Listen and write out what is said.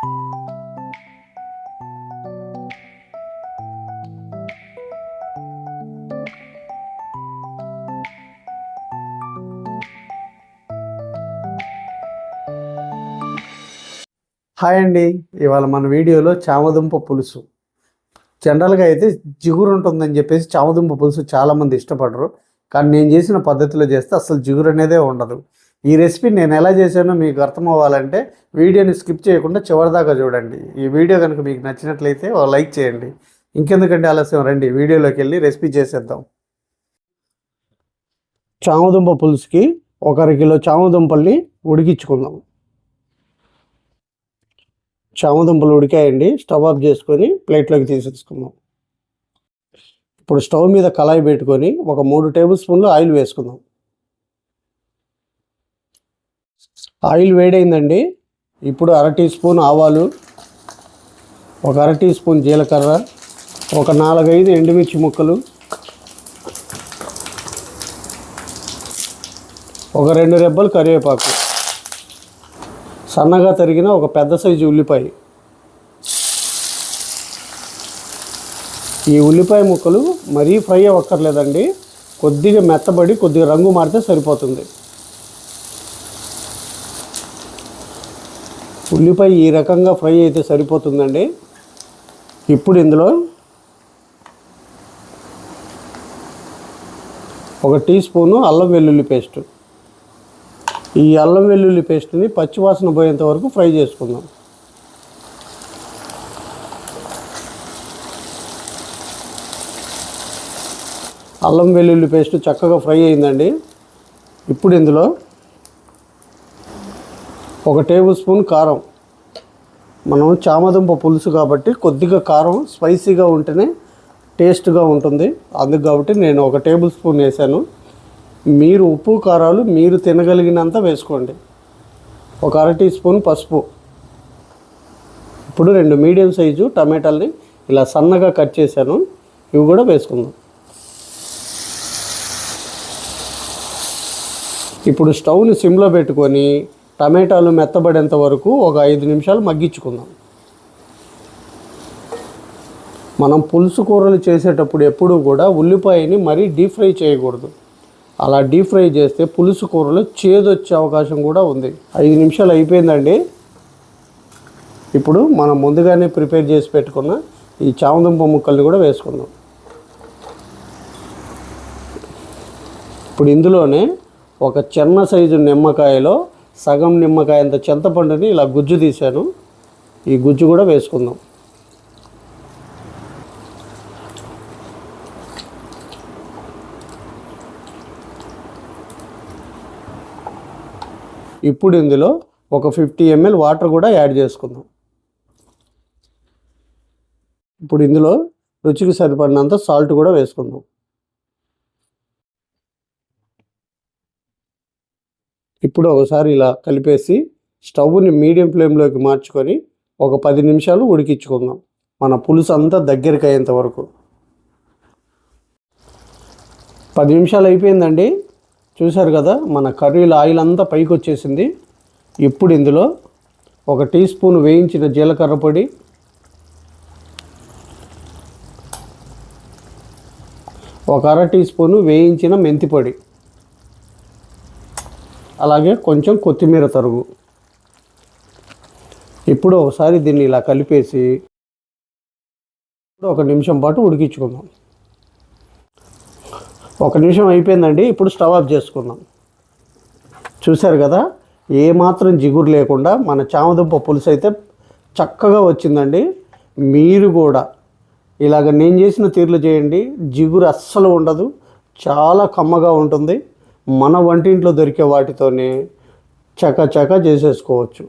Hi అండి, ఇవాళ మన వీడియోలో చామదుంప పులుసు. జనరల్గా అయితే జిగురు ఉంటుందని చెప్పేసి చామదుంప పులుసు చాలామంది ఇష్టపడరు. కానీ నేను చేసిన పద్ధతిలో చేస్తే అసలు జిగురు అనేదే ఉండదు. ఈ రెసిపీ నేను ఎలా చేశానో మీకు అర్థం అవ్వాలంటే వీడియోని స్కిప్ చేయకుండా చివరిదాకా చూడండి. ఈ వీడియో కనుక మీకు నచ్చినట్లయితే ఓ లైక్ చేయండి. ఇంకెందుకంటే ఆలస్యం, రండి వీడియోలోకి వెళ్ళి రెసిపీ చేసేద్దాం. చామదుంప పులుసుకి 1 కిలో చామదుంపల్ని ఉడికించుకుందాం. చామదుంపలు ఉడికాయండి. స్టవ్ ఆఫ్ చేసుకొని ప్లేట్లోకి తీసేసుకుందాం. ఇప్పుడు స్టవ్ మీద కళాయి పెట్టుకొని ఒక 3 టేబుల్ స్పూన్లు ఆయిల్ వేసుకుందాం. ఆయిల్ వేడైందండి. ఇప్పుడు 1/2 టీ స్పూన్ ఆవాలు, ఒక 1/2 టీ స్పూన్ జీలకర్ర, ఒక 4-5 ఎండుమిర్చి ముక్కలు, ఒక 2 రెబ్బలు కరివేపాకు, సన్నగా తరిగిన ఒక పెద్ద సైజు ఉల్లిపాయ. ఈ ఉల్లిపాయ ముక్కలు మరీ ఫ్రై అవ్వక్కర్లేదండి, కొద్దిగా మెత్తబడి కొద్దిగా రంగు మారితే సరిపోతుంది. ఉల్లిపాయ ఈ రకంగా ఫ్రై అయితే సరిపోతుందండి. ఇప్పుడు ఇందులో 1 టీ స్పూను అల్లం వెల్లుల్లి పేస్టు. ఈ అల్లం వెల్లుల్లి పేస్ట్ని పచ్చివాసన పోయేంత వరకు ఫ్రై చేసుకుందాం. అల్లం వెల్లుల్లి పేస్ట్ చక్కగా ఫ్రై అయిందండి. ఇప్పుడు ఇందులో 1 టేబుల్ స్పూన్ కారం. మనం చామదుంప పులుసు కాబట్టి కొద్దిగా కారం స్పైసీగా ఉంటేనే టేస్ట్గా ఉంటుంది. అందుకు కాబట్టి నేను 1 టేబుల్ స్పూన్ వేసాను. మీరు ఉప్పు కారాలు మీరు తినగలిగినంత వేసుకోండి. ఒక 1/2 టీ స్పూన్ పసుపు. ఇప్పుడు 2 మీడియం సైజు టమాటాలని ఇలా సన్నగా కట్ చేశాను, ఇవి కూడా వేసుకుందాం. ఇప్పుడు స్టవ్ని సిమ్లో పెట్టుకొని టమాటాలు మెత్తబడేంత వరకు ఒక 5 నిమిషాలు మగ్గించుకుందాం. మనం పులుసు కూరలు చేసేటప్పుడు ఎప్పుడూ కూడా ఉల్లిపాయని మరీ డీప్ ఫ్రై చేయకూడదు. అలా డీప్ ఫ్రై చేస్తే పులుసు కూరలో చేదు వచ్చే అవకాశం కూడా ఉంది. 5 నిమిషాలు అయిపోయిందండి. ఇప్పుడు మనం ముందుగానే ప్రిపేర్ చేసి పెట్టుకున్న ఈ చామదుంప ముక్కల్ని కూడా వేసుకుందాం. ఇప్పుడు ఇందులోనే ఒక చిన్న సైజు నిమ్మకాయలో సగం నిమ్మకాయ అంత చింతపండుని ఇలా గుజ్జు తీశాను, ఈ గుజ్జు కూడా వేసుకుందాం. ఇప్పుడు ఇందులో ఒక 50 ml వాటర్ కూడా యాడ్ చేసుకుందాం. ఇప్పుడు ఇందులో రుచికి సరిపడినంత సాల్ట్ కూడా వేసుకుందాం. ఇప్పుడు ఒకసారి ఇలా కలిపేసి స్టవ్ని మీడియం ఫ్లేమ్లోకి మార్చుకొని ఒక 10 నిమిషాలు ఉడికించుకుందాం, మన పులుసు అంతా దగ్గరికి అయ్యేంత వరకు. 10 నిమిషాలు అయిపోయిందండి. చూశారు కదా, మన కర్రీలో ఆయిల్ అంతా పైకి వచ్చేసింది. ఇప్పుడు ఇందులో 1 టీ స్పూన్ వేయించిన జీలకర్ర పొడి, ఒక 1/2 టీ స్పూను వేయించిన మెంతి పొడి, అలాగే కొంచెం కొత్తిమీర తరుగు. ఇప్పుడు ఒకసారి దీన్ని ఇలా కలిపేసి 1 నిమిషం పాటు ఉడికించుకుందాం. 1 నిమిషం అయిపోయిందండి. ఇప్పుడు స్టవ్ ఆఫ్ చేసుకుందాం. చూశారు కదా, ఏమాత్రం జిగురు లేకుండా మన చామదుంప పులుసు అయితే చక్కగా వచ్చిందండి. మీరు కూడా ఇలాగ నేను చేసిన తీరులో చేయండి, జిగురు అస్సలు ఉండదు, చాలా కమ్మగా ఉంటుంది. మన వంటింట్లో దొరికే వాటితోనే చకచకా చేసేసుకోవచ్చు.